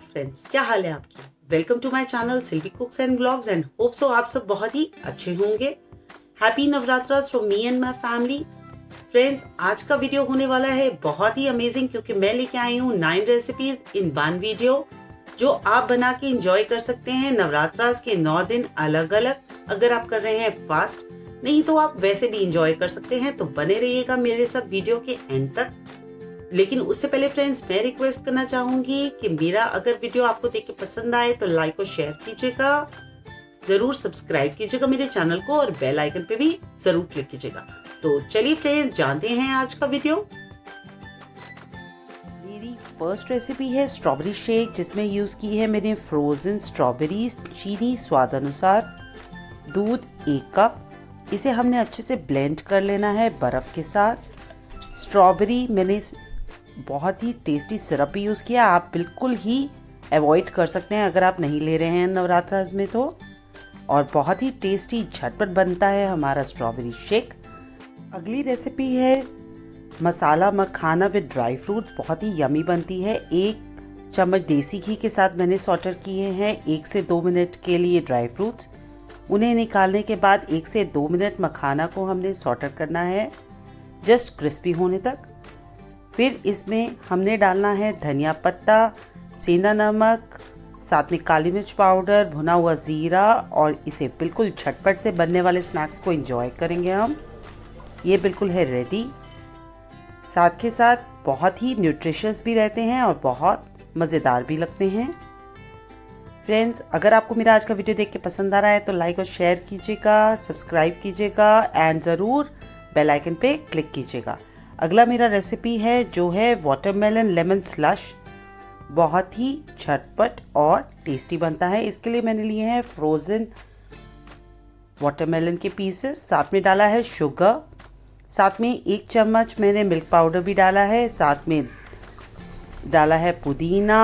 Friends, क्या हाल है आपकी। Welcome to my channel Silvy cooks and vlogs and hope so आप सब बहुत ही अच्छे होंगे। Happy Navratras from me and my family. Friends, आज का वीडियो होने वाला है बहुत ही अमेजिंग क्योंकि मैं लेके आई हूँ 9 रेसिपीज इन वन वीडियो जो आप बना के एंजॉय कर सकते हैं नवरात्रास के 9 दिन अलग अलग। अगर आप कर रहे हैं फास्ट, नहीं तो आप वैसे भी एंजॉय कर सकते हैं। तो बने रहिएगा मेरे साथ वीडियो के एंड तक। लेकिन उससे पहले फ्रेंड्स, मैं रिक्वेस्ट करना चाहूंगी कि मेरा अगर वीडियो आपको देख के पसंद आए तो लाइक और शेयर कीजिएगा, जरूर सब्सक्राइब कीजिएगा मेरे चैनल को और बेल आइकन पे भी जरूर क्लिक कीजिएगा। तो चलिए फ्रेंड्स, जानते हैं आज का वीडियो। मेरी फर्स्ट रेसिपी है स्ट्रॉबेरी शेक, जिसमें यूज की है मैंने फ्रोजन स्ट्रॉबेरीज, चीनी स्वाद अनुसार, दूध 1 कप। इसे हमने अच्छे से ब्लेंड कर लेना है बर्फ के साथ। स्ट्रॉबेरी मैंने बहुत ही टेस्टी सिरप भी यूज़ किया, आप बिल्कुल ही अवॉइड कर सकते हैं अगर आप नहीं ले रहे हैं नवरात्रास में तो। और बहुत ही टेस्टी झटपट बनता है हमारा स्ट्रॉबेरी शेक। अगली रेसिपी है मसाला मखाना विद ड्राई फ्रूट्स, बहुत ही यमी बनती है। 1 चम्मच देसी घी के साथ मैंने सॉटर किए हैं 1 से 2 मिनट के लिए ड्राई फ्रूट्स। उन्हें निकालने के बाद 1 से 2 मिनट मखाना को हमने सॉटर करना है जस्ट क्रिस्पी होने तक। फिर इसमें हमने डालना है धनिया पत्ता, सेंधा नमक, साथ में काली मिर्च पाउडर, भुना हुआ ज़ीरा, और इसे बिल्कुल झटपट से बनने वाले स्नैक्स को एंजॉय करेंगे हम। ये बिल्कुल है रेडी। साथ के साथ बहुत ही न्यूट्रिशियस भी रहते हैं और बहुत मज़ेदार भी लगते हैं। फ्रेंड्स, अगर आपको मेरा आज का वीडियो देख के पसंद आ रहा है तो लाइक और शेयर कीजिएगा, सब्सक्राइब कीजिएगा एंड ज़रूर बेल आइकन पे क्लिक कीजिएगा। अगला मेरा रेसिपी है जो है वाटरमेलन लेमन स्लश, बहुत ही झटपट और टेस्टी बनता है। इसके लिए मैंने लिए हैं फ्रोज़न वाटरमेलन के पीसेस, साथ में डाला है शुगर, साथ में 1 चम्मच मैंने मिल्क पाउडर भी डाला है, साथ में डाला है पुदीना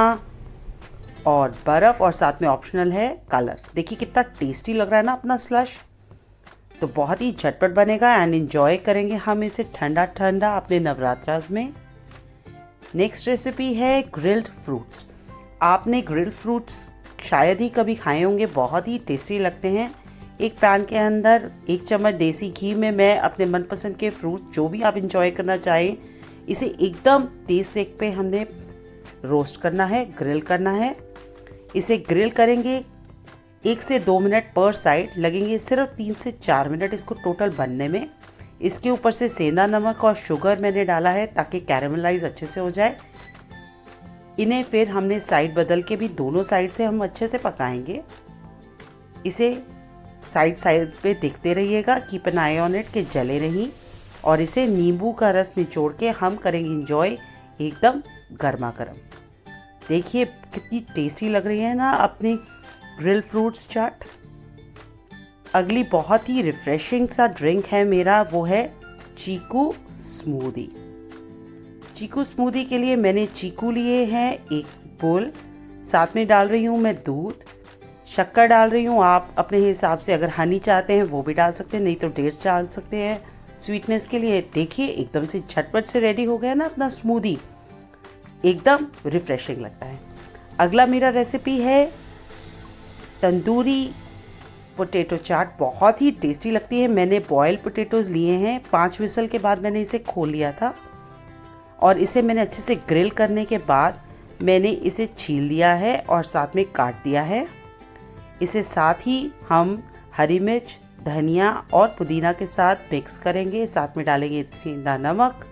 और बर्फ़, और साथ में ऑप्शनल है कलर। देखिए कितना टेस्टी लग रहा है ना अपना स्लश। तो बहुत ही झटपट बनेगा एंड एंजॉय करेंगे हम इसे ठंडा ठंडा अपने नवरात्रास में। नेक्स्ट रेसिपी है ग्रिल्ड फ्रूट्स। आपने ग्रिल्ड फ्रूट्स शायद ही कभी खाए होंगे, बहुत ही टेस्टी लगते हैं। एक पैन के अंदर 1 चम्मच देसी घी में मैं अपने मनपसंद के फ्रूट जो भी आप एंजॉय करना चाहें, इसे एकदम तेज सेक पे हमने रोस्ट करना है, ग्रिल करना है। इसे ग्रिल करेंगे 1 से 2 मिनट पर साइड, लगेंगे सिर्फ 3 से 4 मिनट इसको टोटल बनने में। इसके ऊपर से सेंधा नमक और शुगर मैंने डाला है ताकि कैरेमलाइज अच्छे से हो जाए। इन्हें फिर हमने साइड बदल के भी दोनों साइड से हम अच्छे से पकाएंगे। इसे साइड साइड पे देखते रहिएगा, keep an I on it कि जले नहीं। और इसे नींबू का रस निचोड़ के हम करेंगे एंजॉय एकदम गर्मा गर्म। देखिए कितनी टेस्टी लग रही है ना अपनी ग्रिल फ्रूट्स चाट। अगली बहुत ही रिफ्रेशिंग सा ड्रिंक है मेरा, वो है चीकू स्मूदी। चीकू स्मूदी के लिए मैंने चीकू लिए हैं 1 बोल, साथ में डाल रही हूँ मैं दूध, शक्कर डाल रही हूँ आप अपने हिसाब से, अगर हनी चाहते हैं वो भी डाल सकते हैं, नहीं तो डेट्स डाल सकते हैं स्वीटनेस के लिए। देखिए एकदम से झटपट से रेडी हो गया ना अपना स्मूदी, एकदम रिफ्रेशिंग लगता है। अगला मेरा रेसिपी है तंदूरी पोटैटो चाट, बहुत ही टेस्टी लगती है। मैंने बॉयल पोटैटोज़ लिए हैं, 5 विसल के बाद मैंने इसे खोल लिया था और इसे मैंने अच्छे से ग्रिल करने के बाद मैंने इसे छील लिया है और साथ में काट दिया है। इसे साथ ही हम हरी मिर्च, धनिया और पुदीना के साथ मिक्स करेंगे, साथ में डालेंगे सेंधा नमक,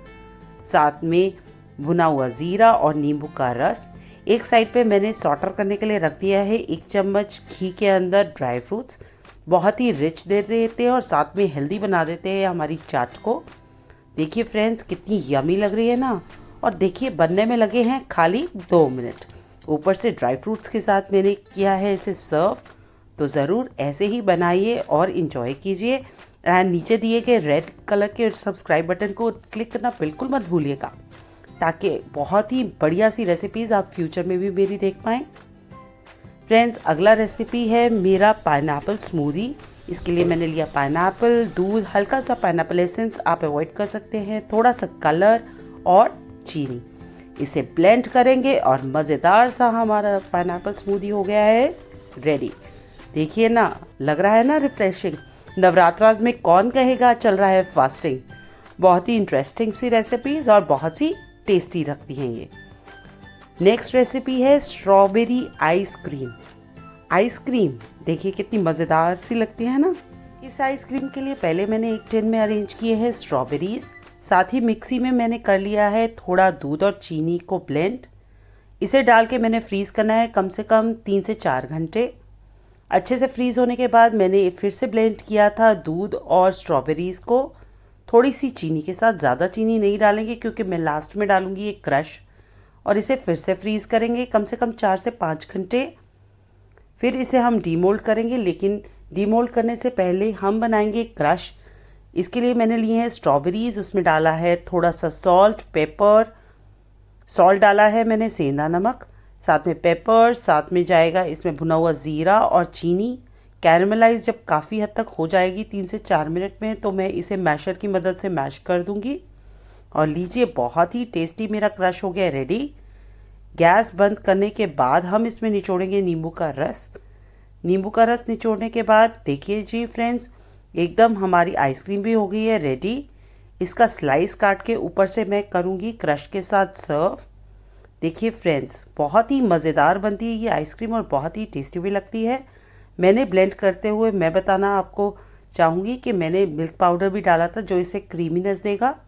साथ में भुना हुआ ज़ीरा और नींबू का रस। एक साइड पे मैंने सॉटर करने के लिए रख दिया है 1 चम्मच घी के अंदर ड्राई फ्रूट्स, बहुत ही रिच दे देते हैं और साथ में हेल्दी बना देते हैं हमारी चाट को। देखिए फ्रेंड्स कितनी यमी लग रही है ना, और देखिए बनने में लगे हैं खाली 2 मिनट। ऊपर से ड्राई फ्रूट्स के साथ मैंने किया है इसे सर्व। तो ज़रूर ऐसे ही बनाइए और इन्जॉय कीजिए एंड नीचे दिए गए रेड कलर के सब्सक्राइब बटन को क्लिक करना बिल्कुल मत भूलिएगा, ताकि बहुत ही बढ़िया सी रेसिपीज़ आप फ्यूचर में भी मेरी देख पाएँ। फ्रेंड्स, अगला रेसिपी है मेरा पाइनएप्पल स्मूदी। इसके लिए मैंने लिया पाइनएप्पल, दूध, हल्का सा पाइनएप्पल एसेंस आप अवॉइड कर सकते हैं, थोड़ा सा कलर और चीनी। इसे ब्लेंड करेंगे और मज़ेदार सा हमारा पाइनएप्पल स्मूदी हो गया है रेडी। देखिए ना, लग रहा है ना रिफ्रेशिंग। नवरात्रास में कौन कहेगा चल रहा है फास्टिंग। बहुत ही इंटरेस्टिंग सी रेसिपीज़ और बहुत ही टेस्टी रखती हैं ये। नेक्स्ट रेसिपी है स्ट्रॉबेरी आइसक्रीम। आइसक्रीम देखिए कितनी मज़ेदार सी लगती है ना। इस आइसक्रीम के लिए पहले मैंने एक टिन में अरेंज किए हैं स्ट्रॉबेरीज़। साथ ही मिक्सी में मैंने कर लिया है थोड़ा दूध और चीनी को ब्लेंड। इसे डाल के मैंने फ्रीज़ करना है कम से कम 3 से 4 घंटे। अच्छे से फ्रीज़ होने के बाद मैंने फिर से ब्लेंड किया था दूध और स्ट्रॉबेरीज़ को थोड़ी सी चीनी के साथ। ज़्यादा चीनी नहीं डालेंगे क्योंकि मैं लास्ट में डालूँगी एक क्रश। और इसे फिर से फ्रीज़ करेंगे कम से कम 4 से 5 घंटे। फिर इसे हम डीमोल्ड करेंगे, लेकिन डीमोल्ड करने से पहले हम बनाएंगे क्रश। इसके लिए मैंने लिए हैं स्ट्रॉबेरीज़, उसमें डाला है थोड़ा सा सॉल्ट, पेपर। सॉल्ट डाला है मैंने, सेंधा नमक, साथ में पेपर, साथ में जाएगा इसमें भुना हुआ ज़ीरा और चीनी। कैरमलाइज जब काफ़ी हद तक हो जाएगी 3 से 4 मिनट में, तो मैं इसे मैशर की मदद से मैश कर दूंगी। और लीजिए, बहुत ही टेस्टी मेरा क्रश हो गया रेडी। गैस बंद करने के बाद हम इसमें निचोड़ेंगे नींबू का रस। नींबू का रस निचोड़ने के बाद देखिए जी फ्रेंड्स, एकदम हमारी आइसक्रीम भी हो गई है रेडी। इसका स्लाइस काट के ऊपर से मैं करूँगी क्रश के साथ सर्व। देखिए फ्रेंड्स, बहुत ही मज़ेदार बनती है ये आइसक्रीम और बहुत ही टेस्टी भी लगती है। मैंने ब्लेंड करते हुए मैं बताना आपको चाहूँगी कि मैंने मिल्क पाउडर भी डाला था जो इसे क्रीमीनेस देगा।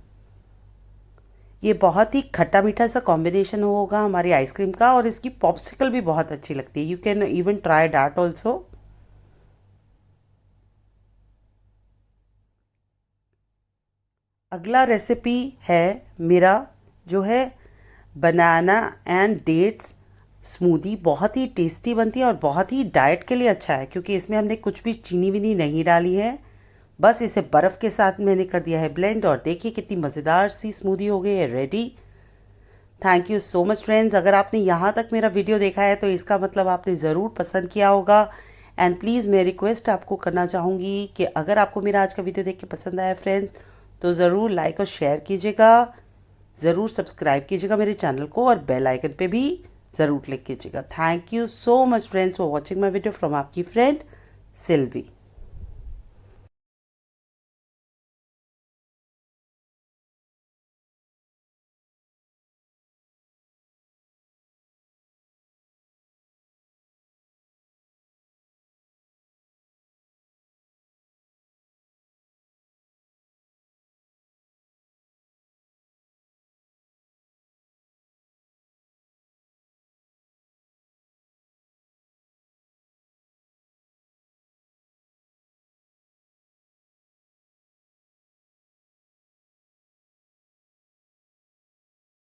ये बहुत ही खट्टा मीठा सा कॉम्बिनेशन होगा हमारी आइसक्रीम का, और इसकी पॉप्सिकल भी बहुत अच्छी लगती है। You can even try that also. अगला रेसिपी है मेरा जो है बनाना एंड डेट्स स्मूदी। बहुत ही टेस्टी बनती है और बहुत ही डाइट के लिए अच्छा है क्योंकि इसमें हमने कुछ भी चीनी विनी नहीं डाली है। बस इसे बर्फ़ के साथ मैंने कर दिया है ब्लेंड और देखिए कितनी मज़ेदार सी स्मूदी हो गई है ready. Thank you so much friends. अगर आपने यहाँ तक मेरा वीडियो देखा है तो इसका मतलब आपने ज़रूर पसंद किया होगा। एंड प्लीज़ मैं रिक्वेस्ट आपको करना चाहूँगी कि अगर आपको मेरा आज का वीडियो देख के पसंद आया फ्रेंड्स, तो ज़रूर लाइक और शेयर कीजिएगा। ज़रूर सब्सक्राइब कीजिएगा मेरे चैनल को और बेल आइकन पे भी ज़रूर क्लिक कीजिएगा। Thank you so much friends for watching my video from आपकी फ्रेंड सिल्वी।